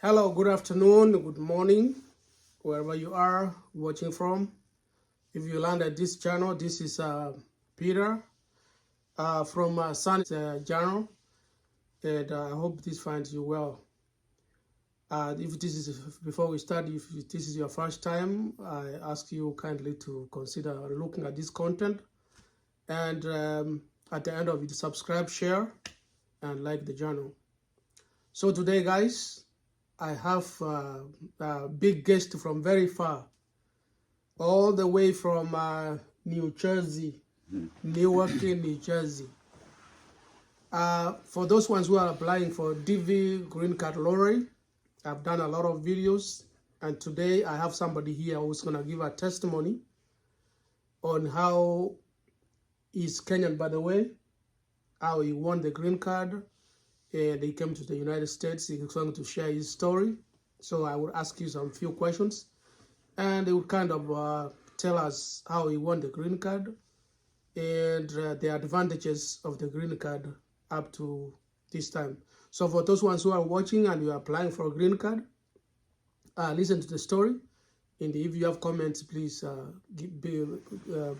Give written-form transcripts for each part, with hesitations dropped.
Hello, good afternoon, good morning, wherever you are watching from. If you land at this channel, this is Peter from Sun's channel, and I hope this finds you well. If this is before we start, if this is your first time, I ask you kindly to consider looking at this content, and at the end of it, subscribe, share, and like the channel. So today, guys, I have a big guest from very far, all the way from New Jersey, Newark, New Jersey. For those ones who are applying for DV Green Card Lottery, I've done a lot of videos, and today I have somebody here who's gonna give a testimony on how he's Kenyan, by the way, how he won the green card, and he came to the United States. He's going to share his story. So I will ask you some few questions, and he will kind of tell us how he won the green card and the advantages of the green card up to this time. So for those ones who are watching and you are applying for a green card, listen to the story. And if you have comments, please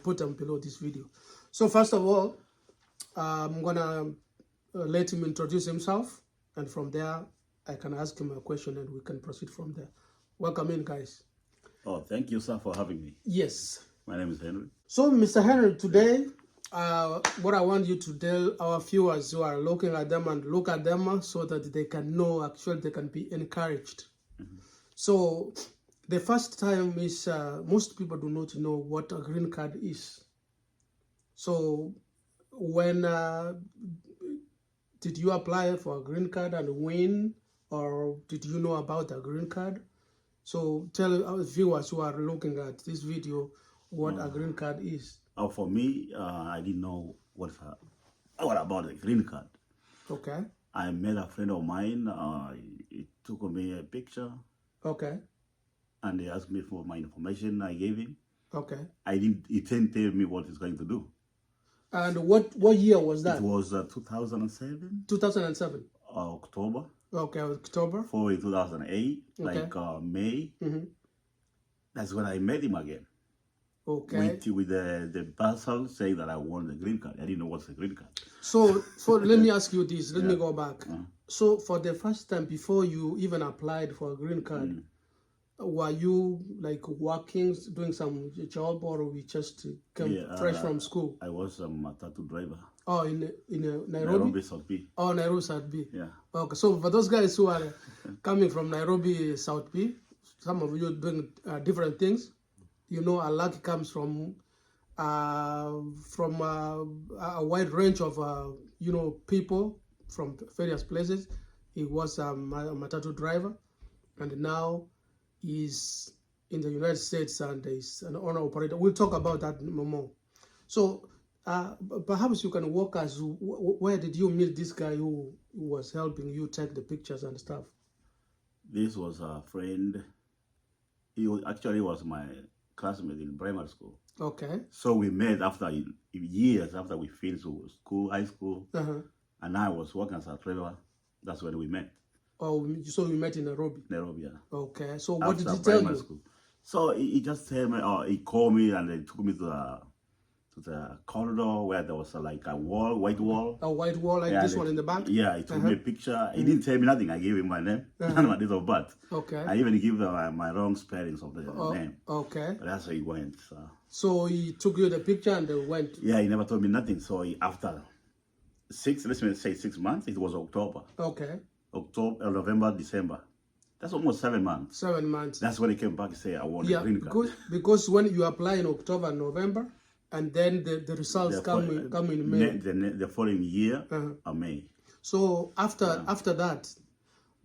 put them below this video. So first of all, I'm gonna let him introduce himself, and from there I can ask him a question and we can proceed from there. Welcome in, guys. Oh, thank you, sir, for having me. Yes. My name is Henry. So, Mr. Henry, today, what I want you to tell our viewers who are looking at them and look at them so that they can know, actually, they can be encouraged. So, the first time is most people do not know what a green card is. So, when did you apply for a green card and win, or did you know about a green card? So tell our viewers who are looking at this video what a green card is. For me, I didn't know what about a green card. Okay. I met a friend of mine. He took me a picture. Okay. And he asked me for my information. I gave him. Okay. He didn't tell me what he's going to do. And what year was that? It was 2007. 2007. October. Okay, October. For 2008, okay. Like May. That's when I met him again. Okay. With the parcel saying that I won the green card. I didn't know what's the green card. So let me ask you this. Let me go back. So for the first time, before you even applied for a green card, were you like working, doing some job, or we just came fresh from school? I was a Matatu driver. Oh, in Nairobi? Nairobi South B. Oh, Nairobi South B. Yeah. Okay, so for those guys who are coming from Nairobi South B, some of you doing different things. You know, a luck comes from a wide range of people from various places. He was a Matatu driver, and now he's in the United States and is an owner operator. We'll talk about that more. So perhaps you can walk us, where did you meet this guy who was helping you take the pictures and stuff? This was a friend. He actually was my classmate in primary school. Okay. So we met after years after we finished school, high school, and I was working as a driver. That's when we met. Oh, so we met in Nairobi? Nairobi, yeah. Okay, so what did he tell you? School. So he just told me, he called me and he took me to the corridor where there was like a wall, white wall. A white wall like this one in the back? Yeah, he took me a picture. He didn't tell me nothing. I gave him my name and my date of birth. Okay. I even gave my wrong spellings of the name. Okay. But that's how he went. So he took you the picture and they went? Yeah, he never told me nothing. So after 6 months, it was October. Okay. October, November, December. That's almost 7 months. 7 months. That's when he came back and said, I want a green card. Because when you apply in October and November, and then the results come in May. The following year, May. So after that,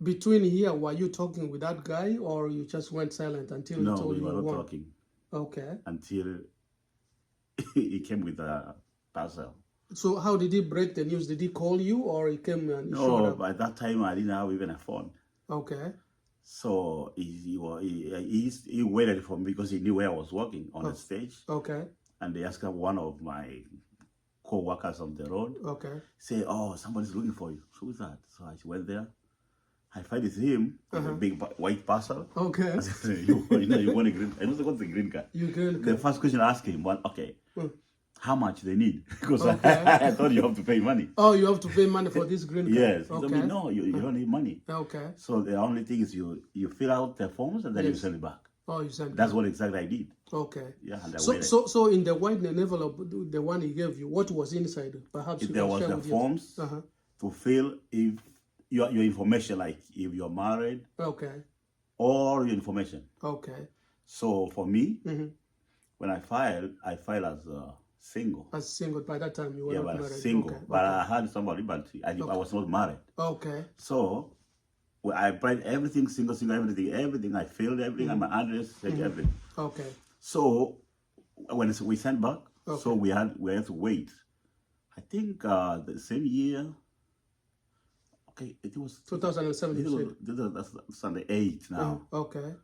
between here, were you talking with that guy, or you just went silent until he told you? No, we were not talking. Okay. Until he came with a parcel. So how did he break the news? Did he call you, or he came and showed up? No, by that time I didn't have even a phone. Okay. So he waited for me because he knew where I was working on the stage. Okay. And they asked one of my co-workers on the road. Okay. Say, oh, somebody's looking for you. Who is that? So I went there. I find it's him, with a big white parcel. Okay. I said, you want a green? I don't want the green card. You green The card. first question I asked him was, okay, how much they need? Because Okay. I thought you have to pay money. Oh, you have to pay money for this green card. Yes. He Okay. told me, no, you don't need money. Okay. So the only thing is you fill out the forms and then you send it back. Oh, you sent. That's what exactly I did. Okay. Yeah, and I So, waited. so in the white envelope, the one he gave you, what was inside? Perhaps you There can was share the with forms to fill if your information, like if you're married Okay. or your information. Okay. So for me, when I filed as single. As single by that time you were Yeah, not but married. single. Okay. But I had somebody, but I was not married. Okay. So I tried everything, single, everything. I filled everything, and my address, everything. Okay. So when we sent back, so we had to wait. I think the same year. Okay, it was 2007. You said. That's Sunday 8 now. Okay.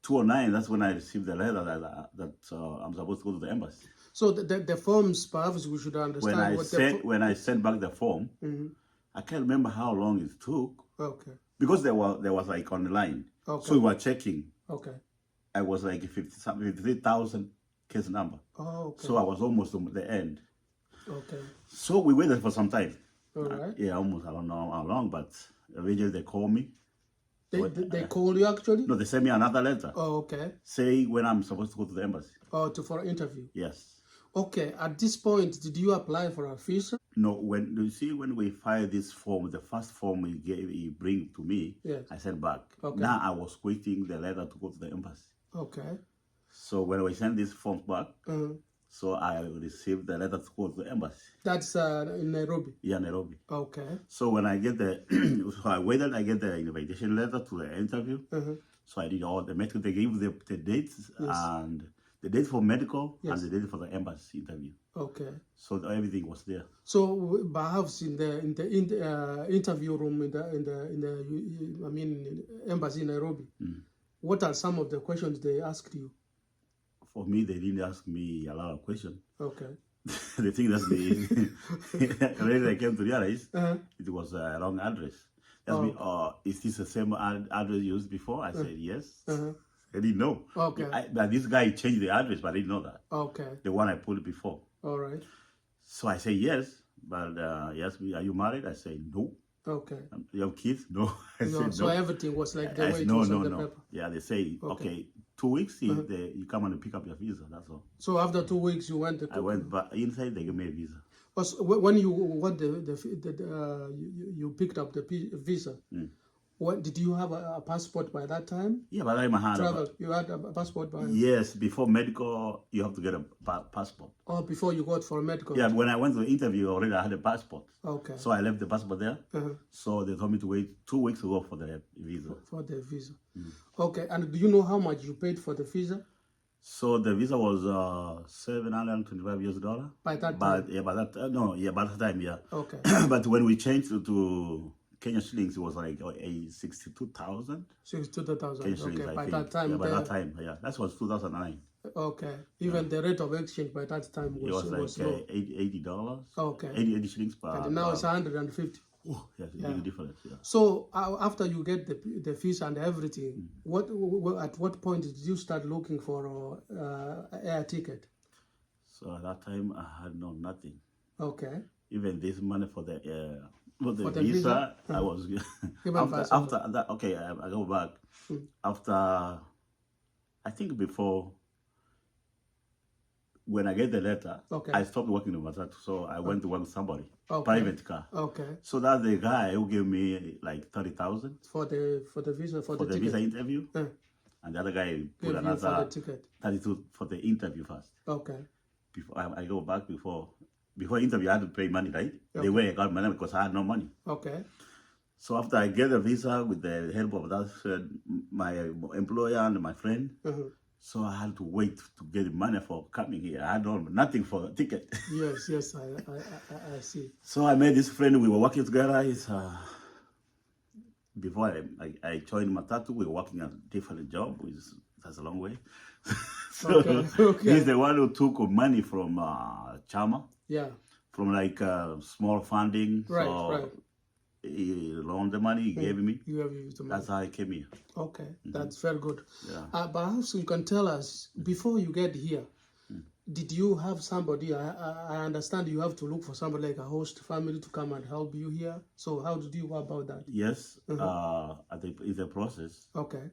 2009. That's when I received the letter that I'm supposed to go to the embassy. So the forms, perhaps we should understand when I sent back the form, I can't remember how long it took. Okay. Because there was like on the line. Okay. So we were checking. Okay. I was like 53,000 case number. Oh, okay. So I was almost at the end. Okay. So we waited for some time. All right. Yeah, almost, I don't know how long, but eventually they called me. They called you actually? No, they sent me another letter. Oh, okay. Saying when I'm supposed to go to the embassy. Oh, for an interview? Yes. Okay. At this point, did you apply for a visa? No, when we filed this form, the first form he bring to me, Yes. I sent back. Okay. Now I was waiting the letter to go to the embassy. Okay. So when we sent this form back, so I received the letter to go to the embassy. That's in Nairobi? Yeah, Nairobi. Okay. So when I get so I waited, I get the invitation letter to the interview. So I did all the medical, they gave the dates and the date for medical and the date for the embassy interview. Okay. So everything was there. So perhaps in the interview room in the embassy in Nairobi, what are some of the questions they asked you? For me, they didn't ask me a lot of questions. Okay. The thing that really I came to realize it was a wrong address. They asked me, is this the same address used before? I said yes. I didn't know. Okay. But this guy changed the address, but I didn't know that. Okay. The one I put before. All right. So I say yes, but he asked me, are you married? I say no. Okay. You have kids? No. I No, said so no. everything was like the I way said, it no, was no, on the no. paper. Yeah, they say, okay 2 weeks, you come and pick up your visa, that's all. So after 2 weeks, you went. I went back inside, they gave me a visa. When you got you picked up the visa, what did you have a passport by that time? Yeah, by that time I had Travel. You had a passport by. Yes, before medical, you have to get a passport. Oh, before you got for medical. Yeah, when I went to the interview already, I had a passport. Okay. So I left the passport there. So they told me to wait 2 weeks to go for the visa. For the visa. Okay, and do you know how much you paid for the visa? So the visa was $725. By that But time? by that time, yeah. Okay. But when we changed to Kenyan shillings, it was like 62,000. 62,000. Kenyan shillings, Okay, I by think. that time. Yeah, by that time, yeah. That was 2009. Okay. Even the rate of exchange by that time It was like low. $80. Okay. 80 shillings per. And now it's 150. Oh, yes, it's a big difference. Yeah. So after you get the visa and everything, at what point did you start looking for air ticket? So at that time, I had nothing. Okay. Even this money for the the visa, visa? I was after that. Okay, I go back after. I think before. When I get the letter, I stopped working in Matatu, so I went to work with somebody, private car. Okay. So that's the guy who gave me like 30,000 for the visa for the ticket. Visa interview, and the other guy put another 32 for the interview first. Okay. Before I go back before interview, I had to pay money, right? The way I got money because I had no money. Okay. So after I get the visa with the help of that my employer and my friend. So I had to wait to get money for coming here. I had nothing for the ticket. Yes, I see. So I met this friend. We were working together. Before I joined Matatu, we were working a different job, which that's a long way. So he's the one who took money from Chama. Yeah. From like small funding. Right. he loaned the money, he gave me. You have used the money. That's how I came here. Okay, that's very good. Yeah. Perhaps you can tell us, before you get here, did you have somebody, I understand you have to look for somebody like a host family to come and help you here. So how did you go about that? Yes, in the process, Okay.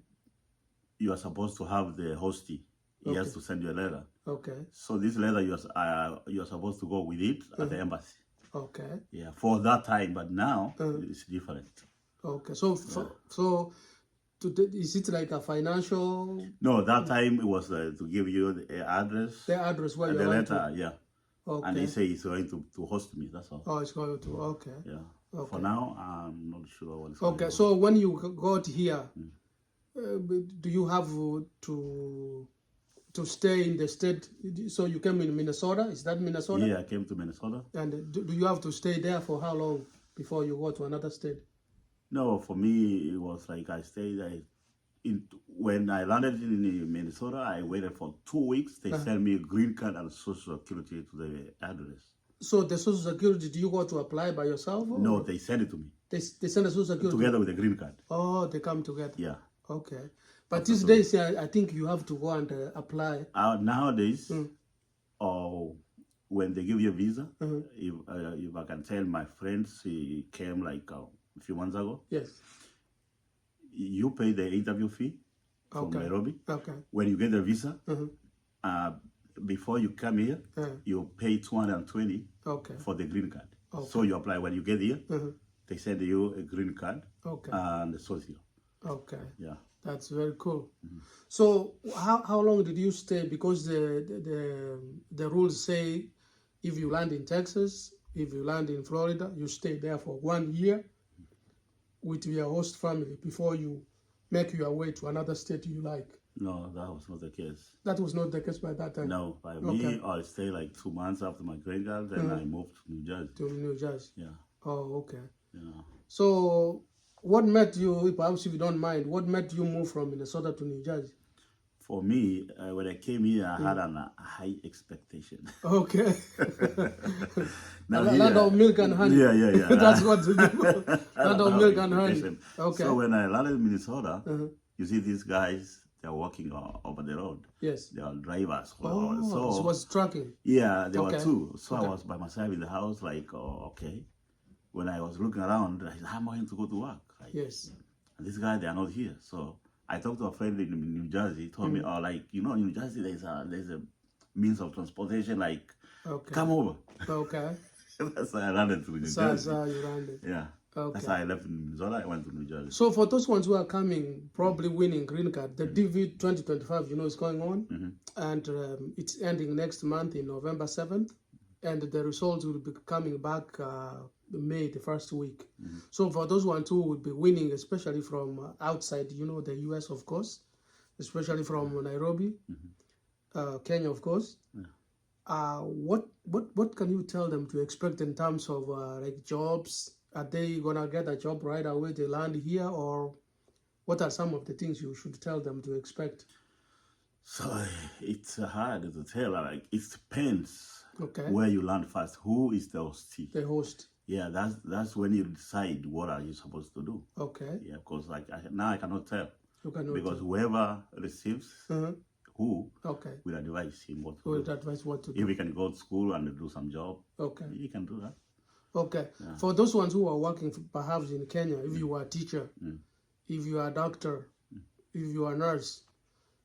you are supposed to have the hostee. He has to send you a letter. Okay. So this letter, you are supposed to go with it at the embassy. Okay. Yeah, for that time, but now it's different. Okay, so is it like a financial? No, that time it was to give you the address. The address where you're the going letter, to. yeah. Okay. And they say he's going to host me. That's all. Oh, it's going to. Okay. Yeah. Okay. For now, I'm not sure what is Okay, so when you got here, do you have to stay in the state? So you came in Minnesota? Is that Minnesota? Yeah, I came to Minnesota. And do you have to stay there for how long before you go to another state? No, for me, it was like I stayed when I landed in Minnesota, I waited for 2 weeks. They sent me a green card and social security to the address. So the social security, do you go to apply by yourself? Or? No, they send it to me. They send the social security? Together with the green card. Oh, they come together? Yeah. Okay. But these days, I think you have to go and apply. Nowadays, when they give you a visa, if I can tell my friends, he came like a few months ago. Yes. You pay the interview fee from Nairobi. Okay. When you get the visa, before you come here, you pay 220 for the green card. Okay. So you apply. When you get here, they send you a green card and a social. Okay. Yeah. That's very cool. So how long did you stay? Because the rules say if you land in Texas, if you land in Florida, you stay there for 1 year with your host family before you make your way to another state you like. No, that was not the case. That was not the case by that time? No, by me, I stayed like 2 months after my green card, then I moved to New Jersey. To New Jersey? Yeah. Oh, okay. Yeah. So what made you, perhaps if you don't mind, what made you move from Minnesota to New Jersey? For me, when I came here, I had a high expectation. Okay. Now, land of milk and honey. Yeah. That's what to do. Land of milk and honey. Okay. So when I landed in Minnesota, you see these guys, they're walking over the road. Yes. They are drivers. Oh, so it was trucking. Yeah, there were two. So I was by myself in the house, like, okay. When I was looking around, I said, how am I going to go to work? Like, yes. And this guy, they are not here. So I talked to a friend in New Jersey. He told me, oh, like, you know, in New Jersey, there's a means of transportation, like, come over. Okay. That's how I landed to New Jersey. That's how you landed. Yeah. Okay. That's how I left in Minnesota. I went to New Jersey. So for those ones who are coming, probably winning green card, the DV 2025, you know, is going on. And it's ending next month in November 7th. And the results will be coming back May, the first week. So for those ones who would be winning, especially from outside, you know, the US, of course, especially from Nairobi, Kenya, of course, what can you tell them to expect in terms of like jobs? Are they gonna get a job right away they land here, or what are some of the things you should tell them to expect? So it's hard to tell. Like, it depends. Okay. Where you land first. Who is the hostee? The host. Yeah, that's when you decide what are you supposed to do. Okay. Yeah, because like now I cannot tell. You cannot because tell. Whoever receives who will advise him what to do. Will advise what to do. If he can go to school and do some job, he can do that. Okay. Yeah. For those ones who are working perhaps in Kenya, if you are a teacher, if you are a doctor, if you are a nurse,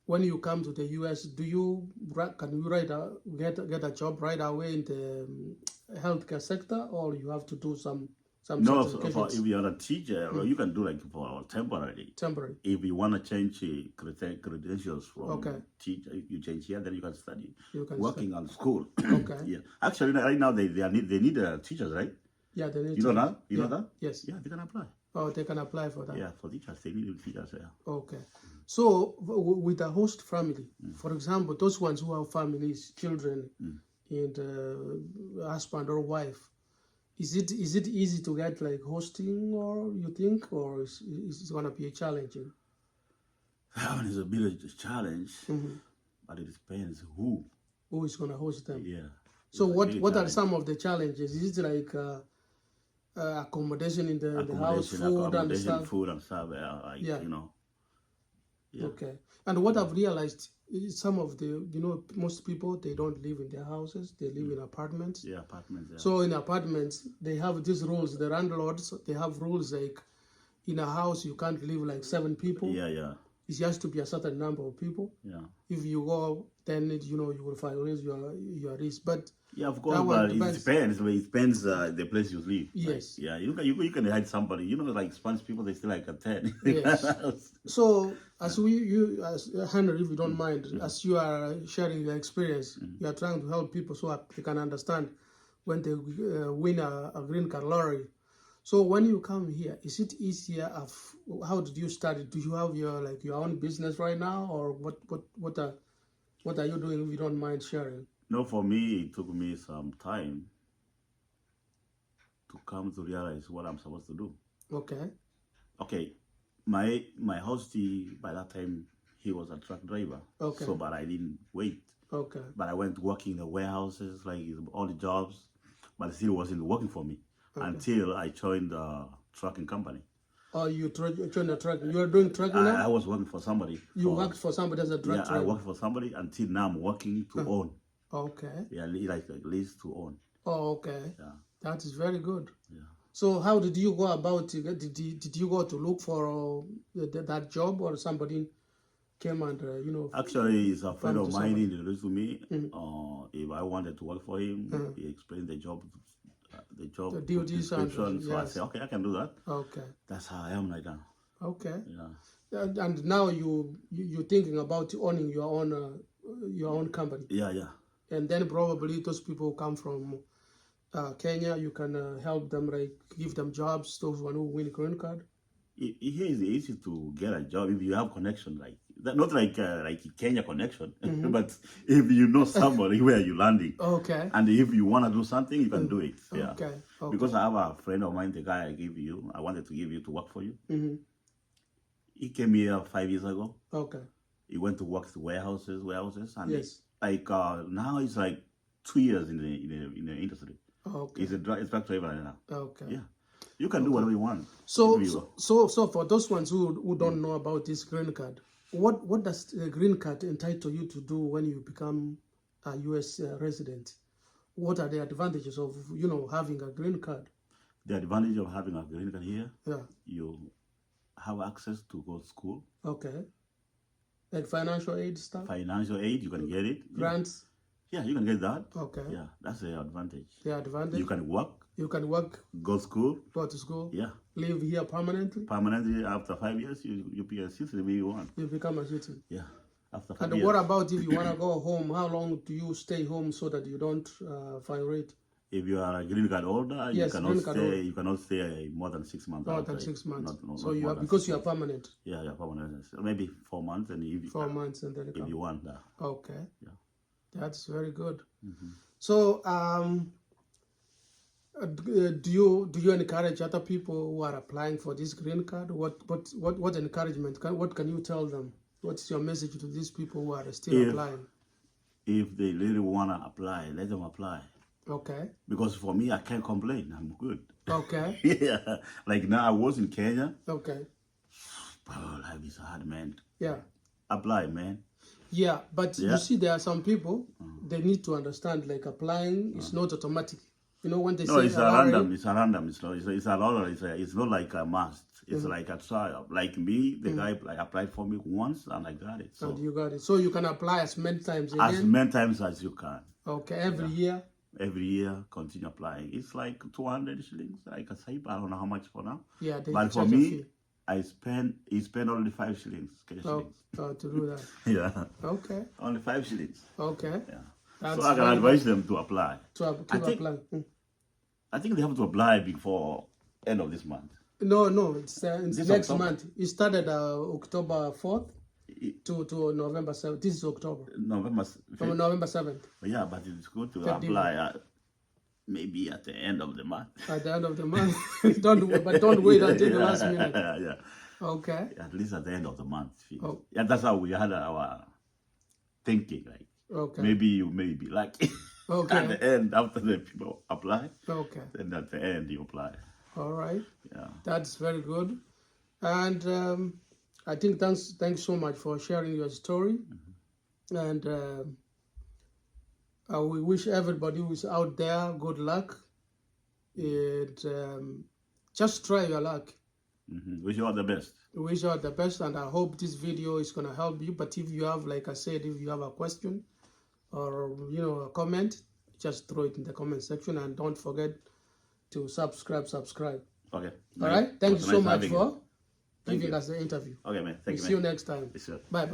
when you come to the US, can you get a job right away in the healthcare sector, or you have to do some no, so if you're a teacher, you can do like for temporary. Temporary. If you want to change credentials from teacher, you change here, then you can study. Working on school. Okay. Yeah. Actually, right now they need teachers, right? Yeah, they need. You know that? You know that? Yes. Yeah, they can apply. Oh, they can apply for that. Yeah, for teachers, they need teachers. Yeah. Okay. So with a host family, for example, those ones who have families, children, and husband or wife, is it easy to get like hosting, or you think, or is it gonna be a challenging? That one is a bit of a challenge, but it depends who is gonna host them. Yeah. So what are some of the challenges? Is it like accommodation in the house, food and stuff. Food and stuff, Yeah. you know. Yeah. Okay. And what I've realized is some of the, most people, they don't live in their houses. They live in apartments. Yeah, apartments. Yeah. So in apartments, they have these rules. The landlords, they have rules like in a house, you can't live like 7 people. Yeah, yeah. It has to be a certain number of people. Yeah. If you go, then you will violate your risk. But yeah, of course, but it depends. It depends the place you live. Yes. Like, yeah, you can hide somebody. Like Spanish people, they still like a 10. Yes. So as Henry, if you don't mind, as you are sharing your experience, you are trying to help people so they can understand when they win a green card lottery. So when you come here, is it easier? How did you start? Do you have your own business right now, or what are you doing? If you don't mind sharing. No, for me, it took me some time to come to realize what I'm supposed to do. Okay. Okay, my hostie by that time, he was a truck driver. Okay. So, but I didn't wait. Okay. But I went working in the warehouses, like all the jobs, but it still wasn't working for me. Okay. Until I joined the trucking company. Oh, you joined the trucking? You are doing trucking now? I was working for somebody. You worked for somebody as a truck driver? Yeah, I worked for somebody until now I'm working to own. Okay. Yeah, like lease to own. Oh, okay. Yeah. That is very good. Yeah. So how did you go about it? Did you go to look for that job, or somebody came and, Actually, it's a friend of mine introduced to me. If I wanted to work for him, he explained the job duties description. So I said, okay, I can do that. Okay. That's how I am right now. Okay. Yeah. And now you're thinking about owning your own company. Yeah, yeah. And then probably those people come from Kenya. You can help them, like give them jobs. Those who win green card. Here is easy to get a job if you have connection, like that. Not like Kenya connection, but if you know somebody where you're landing. Okay. And if you want to do something, you can do it. Yeah. Okay. Because I have a friend of mine, the guy I wanted to give you to work for you. He came here 5 years ago. Okay. He went to work to warehouses, and yes. Now he's like 2 years in the industry. Okay. He's a truck driver right now. Okay. Yeah. You can do whatever you want. So for those ones who don't know about this green card, what does the green card entitle you to do when you become a U.S. resident? What are the advantages of having a green card? The advantage of having a green card here, you have access to go to school. Okay. Like financial aid stuff? Financial aid, you can get it. Grants? Yeah, you can get that. Okay. Yeah, that's the advantage. The advantage? You can work. You can work. Go to school. Go to school. Yeah. Live here permanently. Permanently, after 5 years, you be a citizen if you want. You become a citizen. Yeah. After 5 years. And what about if you want to go home? How long do you stay home so that you don't violate? If you are a green card holder, you cannot stay more than 6 months. More than 6 months. So you are, because you are permanent. Yeah, you are permanent. So maybe 4 months, and if 4 months, and then if you want that. Okay. Yeah. That's very good. So, do you encourage other people who are applying for this green card? What encouragement? What can you tell them? What's your message to these people who are still applying? If they really want to apply, let them apply. Okay. Because for me, I can't complain. I'm good. Okay. Yeah. Like now, I was in Kenya. Okay. Oh, life is hard, man. Yeah. Apply, man. Yeah, but you see, there are some people, they need to understand, like applying is not automatic. When they say it's a random. It's a random. It's a lot. It's not like a must. It's like a trial. Like me, the guy applied for me once, and I got it. So and you got it. So you can apply as many times again? As many times as you can. Okay, every year? Every year, continue applying. It's like 200 shillings. Like I say, I don't know how much for now. Yeah, but for me, he spent only 5 shillings. To do that. Yeah. Okay. Only 5 shillings. Okay. Yeah. So I can advise them to apply. Apply. I think they have to apply before end of this month. No, it's next month. It started October 4th to November 7th. This is October. From November 7th. Yeah, but it's good to apply maybe at the end of the month. At the end of the month. Don't wait until the last minute. Yeah. Okay. At least at the end of the month. Yeah, that's how we had our thinking. Like, okay. Maybe you may be lucky. Okay. At the end, after the people apply. Okay. Then at the end, you apply. All right. Yeah. That's very good. And I think thanks so much for sharing your story. And we wish everybody who's out there good luck. And just try your luck. Wish you all the best. Wish you all the best, and I hope this video is going to help you. But if you have, like I said, if you have a question or a comment, just throw it in the comment section, and don't forget to subscribe. Okay. All right. Thank you so much for giving us the interview. Okay, man. Thank you, man. See you next time. Yes, sir. Bye.